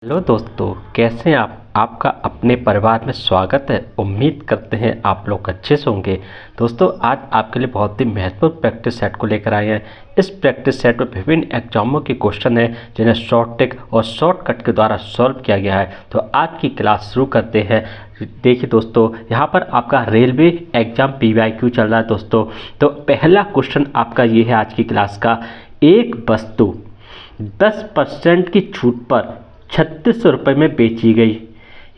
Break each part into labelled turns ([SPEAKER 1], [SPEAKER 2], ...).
[SPEAKER 1] Hello दोस्तों, कैसे हैं आप? आपका अपने परिवार में स्वागत है। उम्मीद करते हैं आप लोग अच्छे से होंगे। दोस्तों, आज आपके लिए बहुत ही महत्वपूर्ण प्रैक्टिस सेट को लेकर आए हैं। इस प्रैक्टिस सेट में विभिन्न एग्जामों के क्वेश्चन हैं जिन्हें शॉर्ट ट्रिक और शॉर्टकट के द्वारा सॉल्व किया गया है। तो आज की क्लास शुरू करते हैं। देखिए दोस्तों, यहाँ पर आपका रेलवे एग्जाम PYQ चल रहा है दोस्तों। तो पहला क्वेश्चन आपका ये है आज की क्लास का। एक वस्तु 10% की छूट पर 3600 रुपये में बेची गई।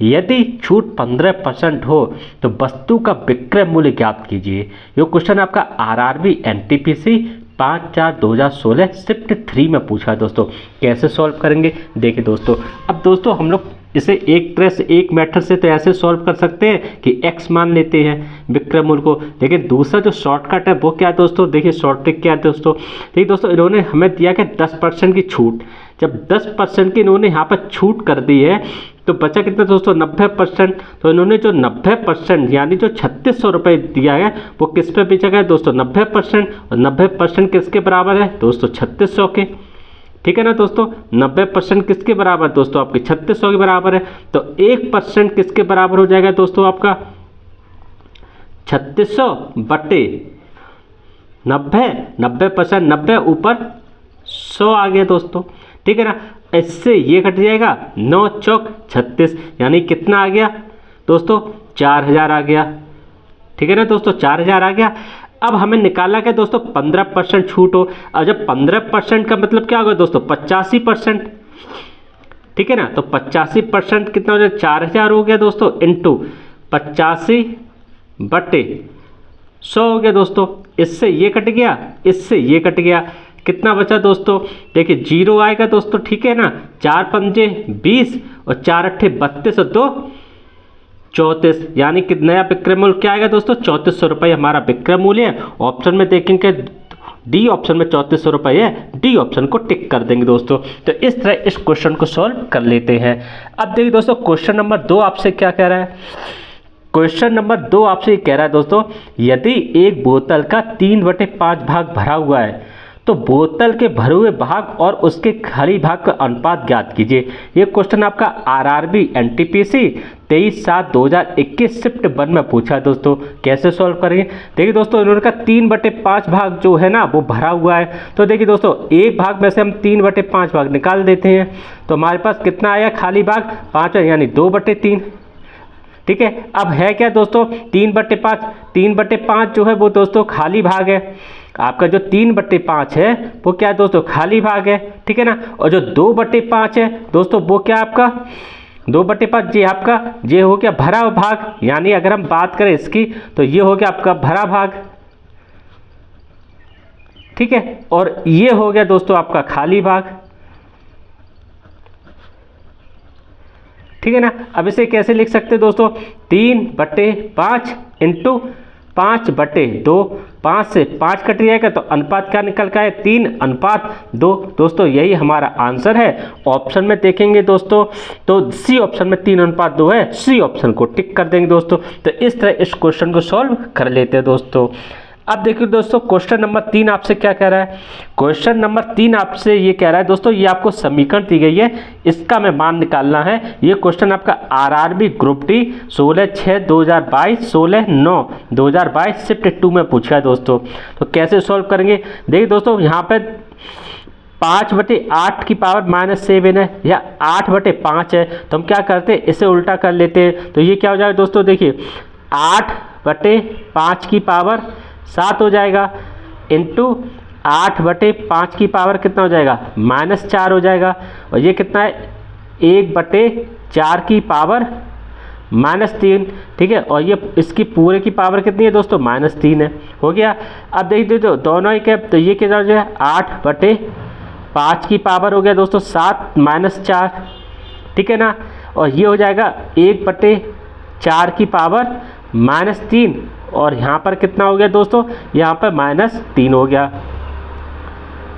[SPEAKER 1] यदि छूट 15% हो तो वस्तु का विक्रय मूल्य ज्ञात कीजिए। ये क्वेश्चन आपका RRB NTPC 5/4/2016 शिफ्ट 3 में पूछा है दोस्तों। कैसे सॉल्व करेंगे देखिए दोस्तों। अब दोस्तों हम लोग इसे एक तरह से एक मेथड से तो ऐसे सॉल्व कर सकते हैं कि x मान लेते हैं विक्रय मूल्य को। लेकिन दूसरा जो शॉर्टकट है वो क्या है दोस्तों? देखिए शॉर्ट ट्रिक क्या है दोस्तों। देखिए दोस्तों, इन्होंने हमें दिया कि 10% की छूट। जब 10% की इन्होंने यहाँ पर छूट कर दी है तो बचा कितना दोस्तों? 90%। तो इन्होंने जो 90% यानी जो 3600 रुपये दिया है वो किस पे बेचा गया दोस्तों? 90%। और 90% किसके बराबर है दोस्तों? 3600 के। ठीक है ना दोस्तों। 90% किसके बराबर दोस्तों? आपके 3600 के बराबर है। तो 1% किसके बराबर हो जाएगा दोस्तों? आपका 3600 बटे 90। 90% 90 ऊपर 100 आ गया दोस्तों। ठीक है ना। इससे ये कट जाएगा 9 चौक 36, यानी कितना आ गया दोस्तों? 4000 आ गया। ठीक है ना दोस्तों, 4000 आ गया। अब हमें निकाला क्या दोस्तों? 15% छूट हो। अब जब 15% का मतलब क्या होगा दोस्तों? 85%। ठीक है ना। तो 85% कितना हो जाए? 4000 हो गया दोस्तों, इंटू 85 बटे 100 हो गया दोस्तों। इससे ये कट गया, इससे ये कट गया। कितना बचा दोस्तों? देखिए 0 आएगा दोस्तों। ठीक है ना। 4 पंजे 20 और 4 अट्ठे 32 और 2 34, यानी कि नया विक्रय मूल्य क्या आएगा दोस्तों? 3400 रुपये हमारा विक्रय मूल्य है। ऑप्शन में देखेंगे डी ऑप्शन में 3400 रुपये है। डी ऑप्शन को टिक कर देंगे दोस्तों। तो इस तरह इस क्वेश्चन को सॉल्व कर लेते हैं। अब देखिए दोस्तों, क्वेश्चन नंबर 2 आपसे क्या कह रहा है? क्वेश्चन नंबर 2 आपसे कह रहा है दोस्तों, यदि एक बोतल का 3/5 भाग भरा हुआ है तो बोतल के भरे हुए भाग और उसके खाली भाग का अनुपात ज्ञात कीजिए। ये क्वेश्चन आपका RRB NTPC 23/7/2021 शिफ्ट 1 में पूछा है दोस्तों। कैसे सॉल्व करेंगे देखिए दोस्तों। इन्होंने का 3/5 भाग जो है ना वो भरा हुआ है। तो देखिए दोस्तों, एक भाग में से हम 3/5 भाग निकाल देते हैं। तो हमारे पास कितना आया? खाली भाग 5 है, यानी 2/3। ठीक है। अब है क्या दोस्तों? 3/5। 3/5 जो है वो दोस्तों खाली भाग है। आपका जो 3/5 है वो क्या है दोस्तों? खाली भाग है। ठीक है ना। और जो 2/5 है दोस्तों वो क्या आपका? 2/5 ये आपका ये हो गया भरा भाग, यानी अगर हम बात करें इसकी तो ये हो गया आपका भरा भाग। ठीक है। और ये हो गया दोस्तों आपका खाली भाग। ठीक है ना। अब इसे कैसे लिख सकते हैं दोस्तों? 3/5 इंटू 5/2। 5 से 5 कट जाएगा तो अनुपात क्या निकल का है? 3:2 दोस्तों। यही हमारा आंसर है। ऑप्शन में देखेंगे दोस्तों तो सी ऑप्शन में 3:2 है। सी ऑप्शन को टिक कर देंगे दोस्तों। तो इस तरह इस क्वेश्चन को सॉल्व कर लेते हैं दोस्तों। अब देखिए दोस्तों, क्वेश्चन नंबर 3 आपसे क्या कह रहा है? क्वेश्चन नंबर 3 आपसे ये कह रहा है दोस्तों, ये आपको समीकरण दी गई है, इसका में मान निकालना है। ये क्वेश्चन आपका RRB ग्रुप D 16/6/2022 16/9/2022 शिफ्ट 2 में पूछा है दोस्तों। तो कैसे सॉल्व करेंगे देखिए दोस्तों। यहाँ पे 5/8 की पावर -7 है या 8/5 है। तो हम क्या करते हैं? इसे उल्टा कर लेते हैं। तो ये क्या हो जाएगा दोस्तों? देखिए 8/5 की पावर 7 हो जाएगा, इंटू 8/5 की पावर कितना हो जाएगा? -4 हो जाएगा। और ये कितना है? 1/4 की पावर -3। ठीक है। और ये इसकी पूरे की पावर कितनी है दोस्तों? -3 है। हो गया। अब देख दो दोनों ही कैप, तो ये क्या हो जाएगा? 8/5 की पावर हो गया दोस्तों 7 -4। ठीक है ना। और ये हो जाएगा 1/4 की पावर -3। और यहाँ पर कितना हो गया दोस्तों? यहाँ पर -3 हो गया।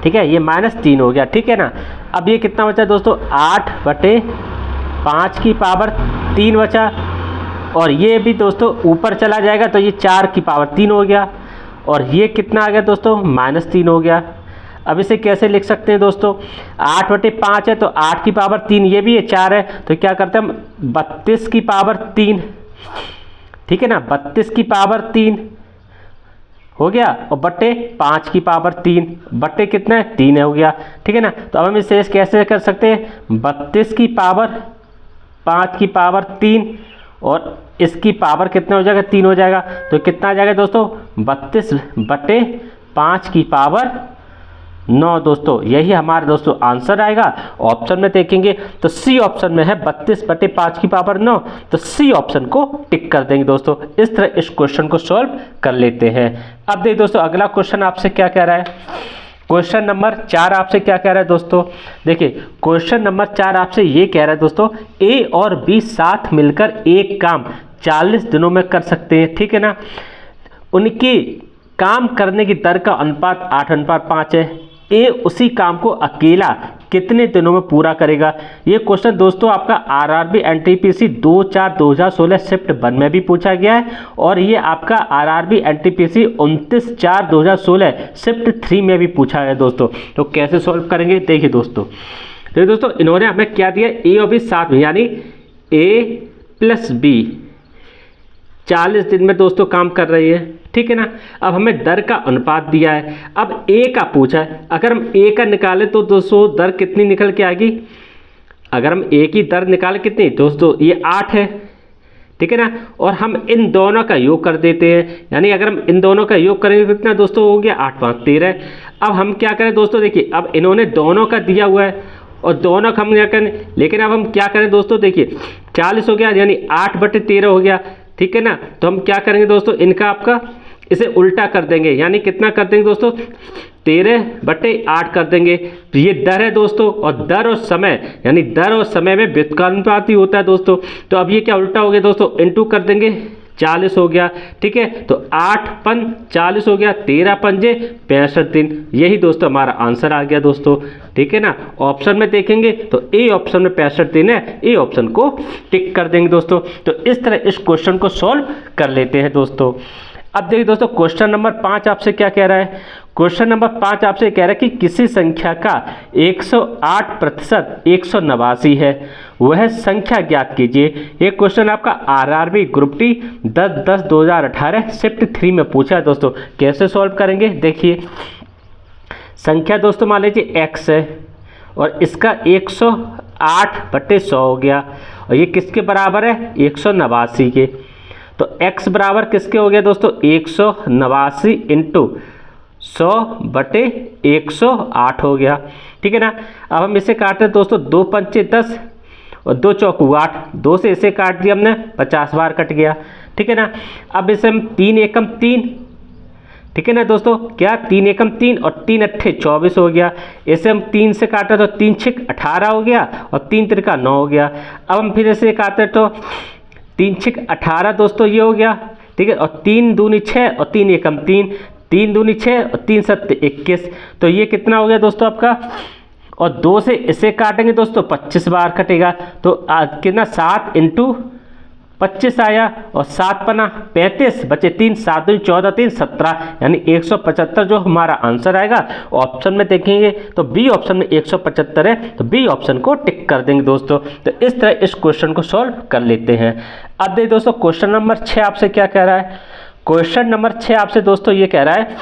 [SPEAKER 1] ठीक है, ये -3 हो गया। ठीक है ना। अब ये कितना बचा दोस्तों? 8/5 की पावर 3 बचा। और ये भी दोस्तों ऊपर चला जाएगा तो ये 4 की पावर 3 हो गया। और ये कितना आ गया दोस्तों? -3 हो गया। अब इसे कैसे लिख सकते हैं दोस्तों, 8/5 है तो 8 की पावर 3, ये भी है 4 है तो क्या करते हैं हम 32 की पावर 3, ठीक है ना, 32 की पावर 3 हो गया और बट्टे 5 की पावर 3 बट्टे कितना है 3 हो गया, ठीक है ना। तो अब हम इसे कैसे कर सकते हैं, 32 की पावर 5 की पावर 3 और इसकी पावर कितना हो जाएगा 3 हो जाएगा, तो कितना आ जाएगा दोस्तों 32/5 की पावर 9 दोस्तों, यही हमारा दोस्तों आंसर आएगा। ऑप्शन में देखेंगे तो सी ऑप्शन में है 32/5 की पावर 9, तो सी ऑप्शन को टिक कर देंगे दोस्तों। इस तरह इस क्वेश्चन को सॉल्व कर लेते हैं। अब देखिए दोस्तों अगला क्वेश्चन आपसे क्या कह रहा है, क्वेश्चन नंबर 4 आपसे क्या कह रहा है दोस्तों, देखिए क्वेश्चन नंबर 4 आपसे ये कह रहा है दोस्तों, ए और बी साथ मिलकर एक काम 40 दिनों में कर सकते हैं, ठीक है ना। उनकी काम करने की दर का अनुपात 8:5 है। ए उसी काम को अकेला कितने दिनों में पूरा करेगा। ये क्वेश्चन दोस्तों आपका आरआरबी एनटीपीसी 2/4/2016 शिफ्ट 1 में भी पूछा गया है और ये आपका आरआरबी एनटीपीसी 29/4/2016 शिफ्ट 3 में भी पूछा है दोस्तों। तो कैसे सॉल्व करेंगे देखिए दोस्तों, तो दोस्तों इन्होंने हमें क्या दिया, ए और बी साथ में यानी ए प्लस बी 40 दिन में दोस्तों काम कर रही है, ठीक है ना। अब हमें दर का अनुपात दिया है, अब ए का पूछा है, अगर हम ए का निकालें तो दोस्तों दर कितनी निकल के आएगी, अगर हम ए की दर निकालें कितनी दोस्तों ये 8 है, ठीक है ना। और हम इन दोनों का योग कर देते हैं, यानी अगर हम इन दोनों का योग करेंगे कितना दोस्तों हो गया 8 5 13। अब हम क्या करें दोस्तों, देखिए अब इन्होंने दोनों का दिया हुआ है और दोनों का हम क्या करें, लेकिन अब हम क्या करें दोस्तों, देखिए 40 हो गया यानी 8/13 हो गया, ठीक है ना। तो हम क्या करेंगे दोस्तों, इनका आपका इसे उल्टा कर देंगे, यानी कितना कर देंगे दोस्तों 13/8 कर देंगे। तो ये दर है दोस्तों, और दर और समय यानी दर और समय में व्युत्क्रमानुपाती होता है दोस्तों। तो अब ये क्या उल्टा हो गया दोस्तों, इनटू कर देंगे 40 हो गया, ठीक है। तो 8×5 40 हो गया, 13×5 65 दिन, यही दोस्तों हमारा आंसर आ गया दोस्तों, ठीक है ना। ऑप्शन में देखेंगे तो ए ऑप्शन में 65 दिन है, ए ऑप्शन को टिक कर देंगे दोस्तों। तो इस तरह इस क्वेश्चन को सॉल्व कर लेते हैं दोस्तों। अब देखिए दोस्तों क्वेश्चन नंबर 5 आपसे क्या कह रहा है, क्वेश्चन नंबर 5 आपसे कह रहा है कि किसी संख्या का 108% 189 है, वह संख्या ज्ञात कीजिए। ये क्वेश्चन आपका आरआरबी ग्रुप टी 10/10/2018 शिफ्ट 3 में पूछा है दोस्तों। कैसे सॉल्व करेंगे देखिए, संख्या दोस्तों मान लीजिए x है और इसका 108/100 हो गया और ये किसके बराबर है 189 के। तो x बराबर किसके हो गया दोस्तों 189 इंटू 100/108 हो गया, ठीक है ना। अब हम इसे काटते हैं दोस्तों, 2 पंचे 10 और 2 चौकू 8, 2 से इसे काट दिया हमने 50 बार कट गया, ठीक है ना। अब इसे हम 3 एकम 3, ठीक है ना दोस्तों, क्या 3 एकम 3 और 3 अट्ठे 24 हो गया। इसे हम 3 से काटे तो 3 6 18 हो गया और 3 त्रिका 9 हो गया। अब हम फिर इसे काटे तो 3 6 18 दोस्तों ये हो गया, ठीक है, और 3 दूनी 6 और 3 एकम 3, 3 दूनी 6 और 3 सत्ते 21, तो ये कितना हो गया दोस्तों आपका। और 2 से इसे काटेंगे दोस्तों 25 बार कटेगा, तो कितना 7 इंटू 25 आया और 7 पना 35 बचे 3, 7 दूनी 14 3 17, यानी 175 जो हमारा आंसर आएगा। ऑप्शन में देखेंगे तो बी ऑप्शन में 175 है, तो बी ऑप्शन को टिक कर देंगे दोस्तों। तो इस तरह इस क्वेश्चन को सॉल्व कर लेते हैं। अब देखिए दोस्तों क्वेश्चन नंबर 6 आपसे क्या कह रहा है, क्वेश्चन नंबर 6 आपसे दोस्तों ये कह रहा है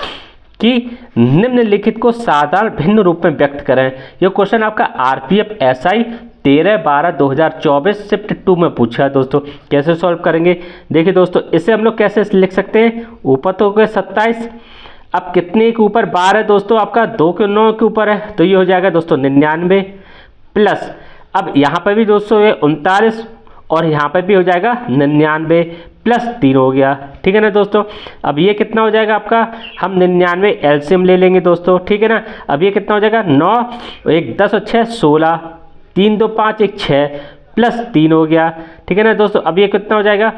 [SPEAKER 1] कि निम्नलिखित को साधारण भिन्न रूप में व्यक्त करें। यह क्वेश्चन आपका आरपीएफ एसआई 13/12/2024 शिफ्ट 2 में पूछा है दोस्तों। कैसे सॉल्व करेंगे देखिए दोस्तों, इसे हम लोग कैसे लिख सकते हैं, ऊपर तो हो गए 27, अब कितने के ऊपर 12 है दोस्तों आपका 2 के 9 के ऊपर है, तो ये हो जाएगा दोस्तों 99 प्लस, अब यहाँ पर भी दोस्तों ये 39 और यहाँ पर भी हो जाएगा 99 प्लस 3 हो गया, ठीक है ना दोस्तों। अब ये कितना हो जाएगा आपका, हम 99 एलसीएम ले लेंगे दोस्तों, ठीक है ना। अब ये कितना हो जाएगा 9 1 10 और 6 16, 3 2 5 1 6 प्लस 3 हो गया, ठीक है ना दोस्तों। अब ये कितना हो जाएगा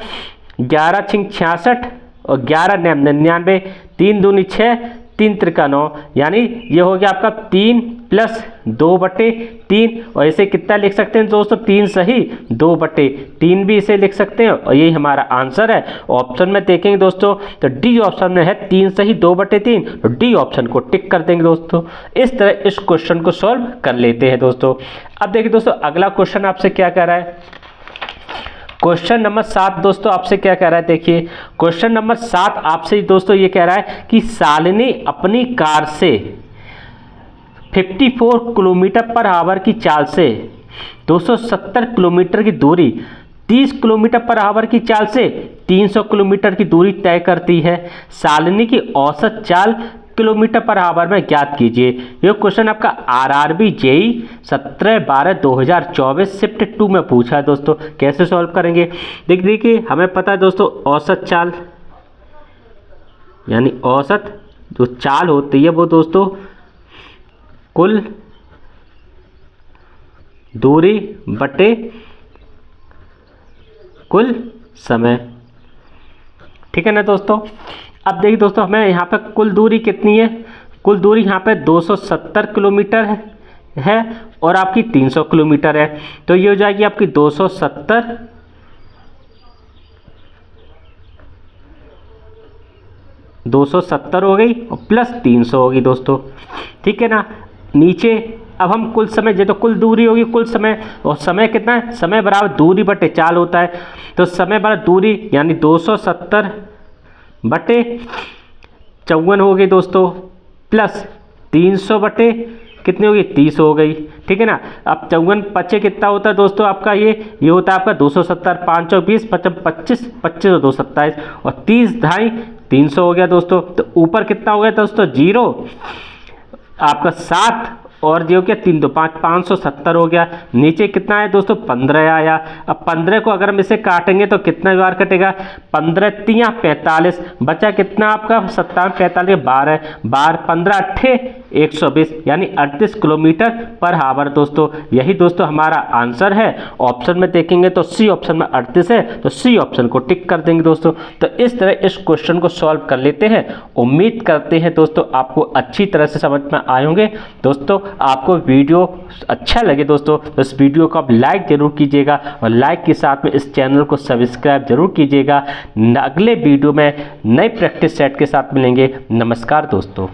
[SPEAKER 1] 11 6 66 और 11 9 99, 3 दूनी 6 3 त्रिका 9, यानी ये हो गया आपका 3 प्लस 2/3 और इसे कितना लिख सकते हैं दोस्तों, 3 सही 2/3 भी इसे लिख सकते हैं और यही हमारा आंसर है। ऑप्शन में देखेंगे दोस्तों तो डी ऑप्शन में है 3 सही 2/3, तो डी ऑप्शन को टिक कर देंगे दोस्तों। इस तरह इस क्वेश्चन को सॉल्व कर लेते हैं दोस्तों। अब देखिए दोस्तों अगला क्वेश्चन आपसे क्या कह रहा है, क्वेश्चन नंबर 7 दोस्तों आपसे क्या कह रहा है, देखिए क्वेश्चन नंबर 7 आपसे दोस्तों ये कह रहा है कि शालिनी अपनी कार से 54 किलोमीटर पर आवर की चाल से 270 किलोमीटर की दूरी 30 किलोमीटर पर आवर की चाल से 300 किलोमीटर की दूरी तय करती है। शालिनी की औसत चाल किलोमीटर पर आवर में ज्ञात कीजिए। ये क्वेश्चन आपका आरआरबी जेई 17/12/2024 शिफ्ट 2 में पूछा है दोस्तों। कैसे सॉल्व करेंगे, देखिए हमें पता है दोस्तों औसत चाल यानी औसत जो चाल होती है वो दोस्तों कुल दूरी बटे कुल समय, ठीक है ना दोस्तों। अब देखिए दोस्तों हमें यहाँ पे कुल दूरी कितनी है, कुल दूरी यहाँ पे 270 किलोमीटर है और आपकी 300 किलोमीटर है, तो ये हो जाएगी आपकी 270 हो गई और प्लस 300 होगी दोस्तों, ठीक है ना। नीचे अब हम कुल समय, ये तो कुल दूरी होगी कुल समय, और समय कितना है, समय बराबर दूरी बटे चाल होता है, तो समय बराबर दूरी यानी 270 बटे 54 हो गई दोस्तों, प्लस 300 बटे कितनी होगी 30 हो गई, ठीक है ना। अब 54 पचे कितना होता है दोस्तों आपका, ये होता है आपका 270, 5 और 20 25 25 और 2 27 और 30 ढाई 300 हो गया दोस्तों। तो ऊपर कितना हो गया दोस्तों 0 आपका 7 और जो क्या 3 2 5 570 हो गया। नीचे कितना है दोस्तों 15 आया। अब 15 को अगर हम इसे काटेंगे तो कितना बार कटेगा, 15 3 45, बचा कितना आपका 57 45 12 12 15 8 120 यानी 38 किलोमीटर पर आवर दोस्तों। यही दोस्तों हमारा आंसर है। ऑप्शन में देखेंगे तो सी ऑप्शन में 38 है, तो सी ऑप्शन को टिक कर देंगे दोस्तों। तो इस तरह इस क्वेश्चन को सॉल्व कर लेते हैं। उम्मीद करते हैं दोस्तों आपको अच्छी तरह से समझ में आए होंगे। दोस्तों आपको वीडियो अच्छा लगे दोस्तों तो इस वीडियो को आप लाइक जरूर कीजिएगा और लाइक के साथ में इस चैनल को सब्सक्राइब जरूर कीजिएगा। अगले वीडियो में नए प्रैक्टिस सेट के साथ मिलेंगे। नमस्कार दोस्तों।